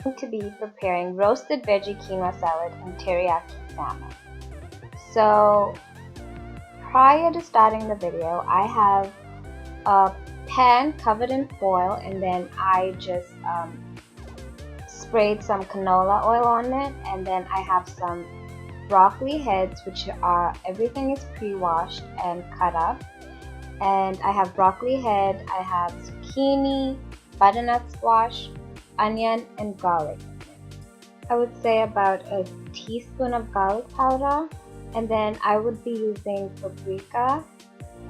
To be preparing roasted veggie quinoa salad and teriyaki salmon. So prior to starting the video, I have a pan covered in foil, and then I just sprayed some canola oil on it, and then I have some broccoli heads, which are everything is pre-washed and cut up. And I have broccoli head, I have zucchini, butternut squash, onion, and garlic. I would say about a teaspoon of garlic powder, and then I would be using paprika,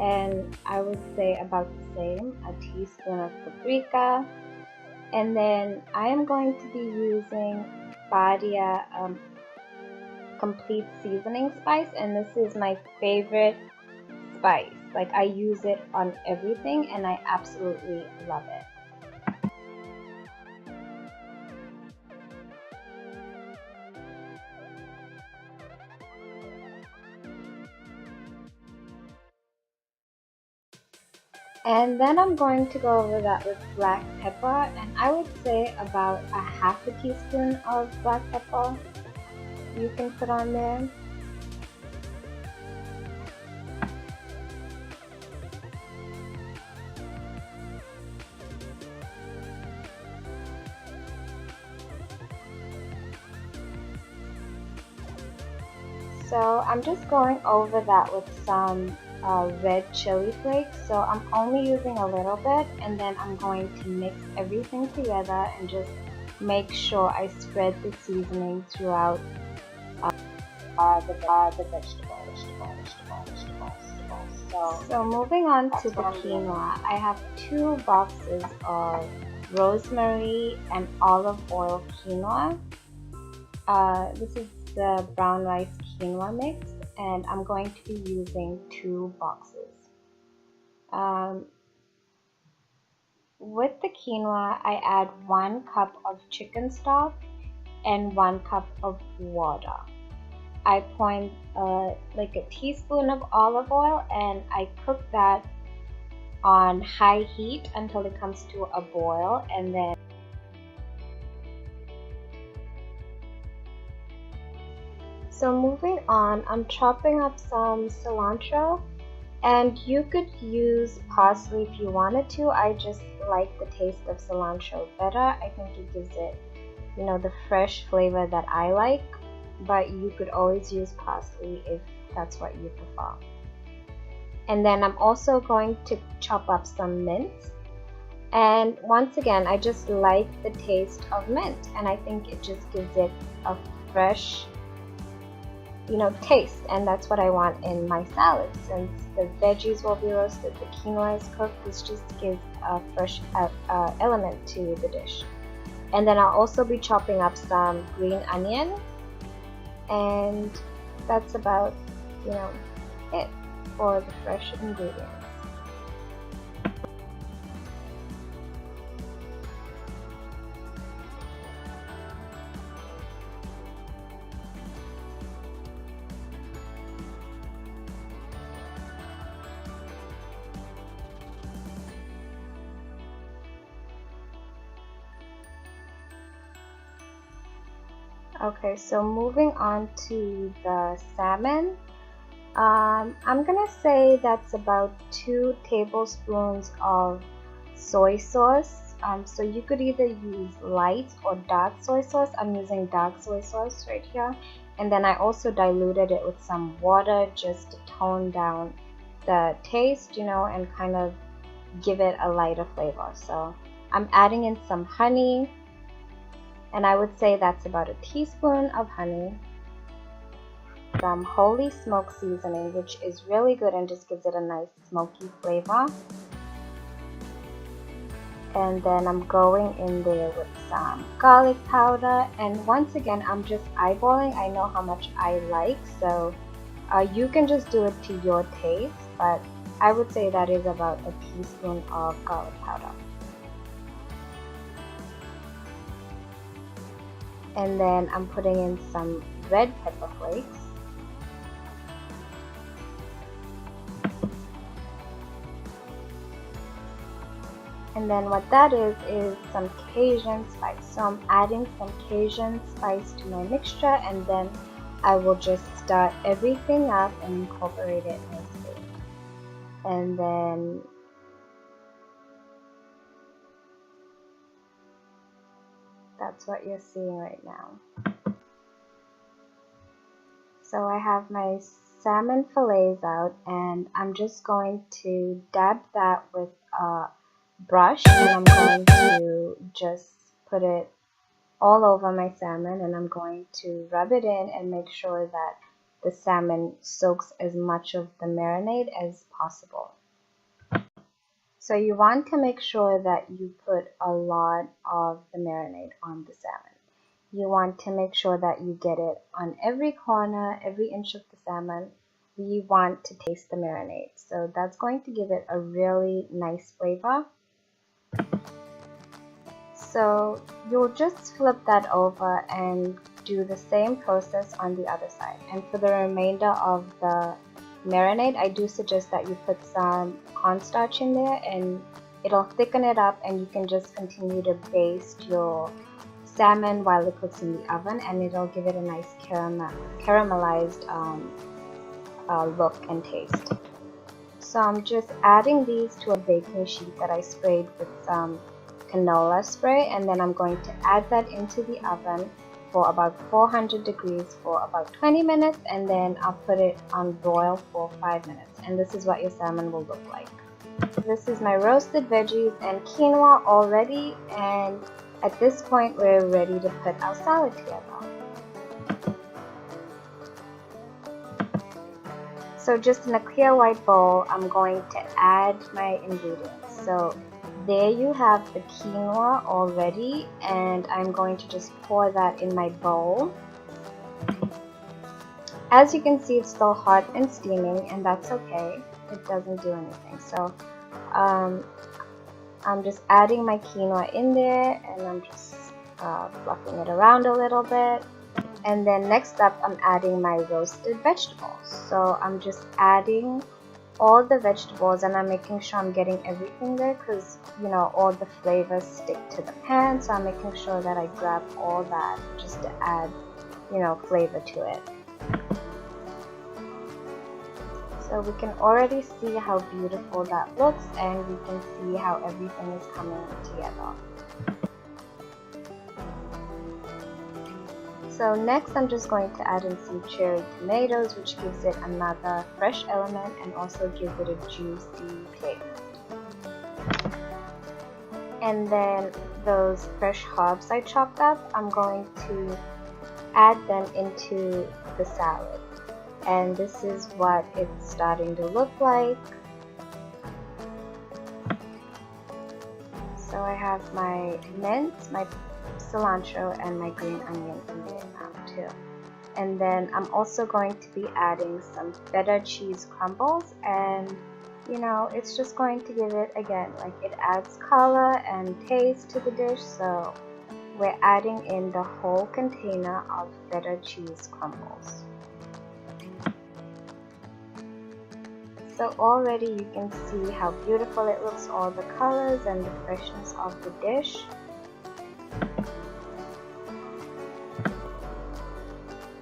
and I would say about the same, a teaspoon of paprika. And then I am going to be using Badia complete seasoning spice, and this is my favorite spice. Like, I use it on everything and I absolutely love it. And then I'm going to go over that with black pepper, and I would say about a half a teaspoon of black pepper you can put on there. So I'm just going over that with some red chili flakes. So I'm only using a little bit, and then I'm going to mix everything together and just make sure I spread the seasoning throughout the vegetables. So moving on to the quinoa, I have 2 boxes of rosemary and olive oil quinoa. This is the brown rice quinoa mix, and I'm going to be using 2 boxes. With the quinoa, I add 1 cup of chicken stock and 1 cup of water. I pour like a teaspoon of olive oil, and I cook that on high heat until it comes to a boil, and then so moving on, I'm chopping up some cilantro, and you could use parsley if you wanted to. I just like the taste of cilantro better. I think it gives it, you know, the fresh flavor that I like, but you could always use parsley if that's what you prefer. And then I'm also going to chop up some mint. And once again, I just like the taste of mint, and I think it just gives it a fresh, you know, taste, and that's what I want in my salad. Since the veggies will be roasted, the quinoa is cooked, this just gives a fresh element to the dish. And then I'll also be chopping up some green onion, and that's about, you know, it for the fresh ingredients. Okay, so moving on to the salmon, I'm gonna say that's about 2 tablespoons of soy sauce. So you could either use light or dark soy sauce. I'm using dark soy sauce right here, and then I also diluted it with some water just to tone down the taste, you know, and kind of give it a lighter flavor. So I'm adding in some honey, and I would say that's about a teaspoon of honey. Some holy smoke seasoning, which is really good and just gives it a nice smoky flavor. And then I'm going in there with some garlic powder, and once again I'm just eyeballing. I know how much I like, so you can just do it to your taste, but I would say that is about a teaspoon of garlic powder. And then I'm putting in some red pepper flakes. And then what that is some Cajun spice. So I'm adding some Cajun spice to my mixture, and then I will just stir everything up and incorporate it nicely. And then that's what you're seeing right now. So I have my salmon fillets out, and I'm just going to dab that with a brush, and I'm going to just put it all over my salmon, and I'm going to rub it in and make sure that the salmon soaks as much of the marinade as possible. So you want to make sure that you put a lot of the marinade on the salmon. You want to make sure that you get it on every corner, every inch of the salmon. We want to taste the marinade. So that's going to give it a really nice flavor. So you'll just flip that over and do the same process on the other side. And for the remainder of the marinade, I do suggest that you put some cornstarch in there, and it'll thicken it up, and you can just continue to baste your salmon while it cooks in the oven, and it'll give it a nice caramelized look and taste. So I'm just adding these to a baking sheet that I sprayed with some canola spray, and then I'm going to add that into the oven for about 400 degrees for about 20 minutes, and then I'll put it on broil for 5 minutes, and this is what your salmon will look like. This is my roasted veggies and quinoa all ready, and at this point we're ready to put our salad together. So just in a clear white bowl, I'm going to add my ingredients. So there you have the quinoa already, and I'm going to just pour that in my bowl. As you can see, it's still hot and steaming, and that's okay. It doesn't do anything. So I'm just adding my quinoa in there, and I'm just fluffing it around a little bit. And then next up, I'm adding my roasted vegetables. So I'm just adding all the vegetables, and I'm making sure I'm getting everything there, because you know all the flavors stick to the pan, so I'm making sure that I grab all that just to add, you know, flavor to it. So we can already see how beautiful that looks, and we can see how everything is coming together. So next I'm just going to add in some cherry tomatoes, which gives it another fresh element and also gives it a juicy taste. And then those fresh herbs I chopped up, I'm going to add them into the salad. And this is what it's starting to look like. So I have my mint, my cilantro, and my green onion in there now too. And then I'm also going to be adding some feta cheese crumbles, and you know, it's just going to give it, again, like it adds color and taste to the dish. So we're adding in the whole container of feta cheese crumbles. So already you can see how beautiful it looks, all the colors and the freshness of the dish.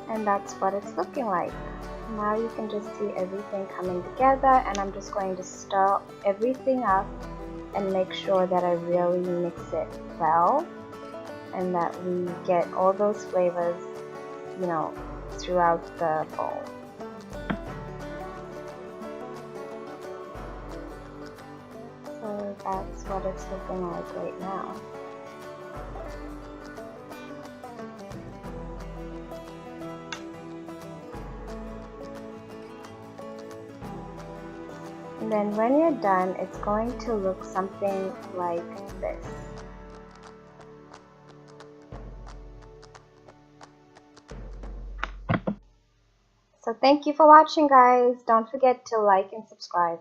And that's what it's looking like. Now you can just see everything coming together, and I'm just going to stir everything up and make sure that I really mix it well, and that we get all those flavors, you know, throughout the bowl. So that's what it's looking like right now. And then when you're done, it's going to look something like this. So thank you for watching, guys. Don't forget to like and subscribe.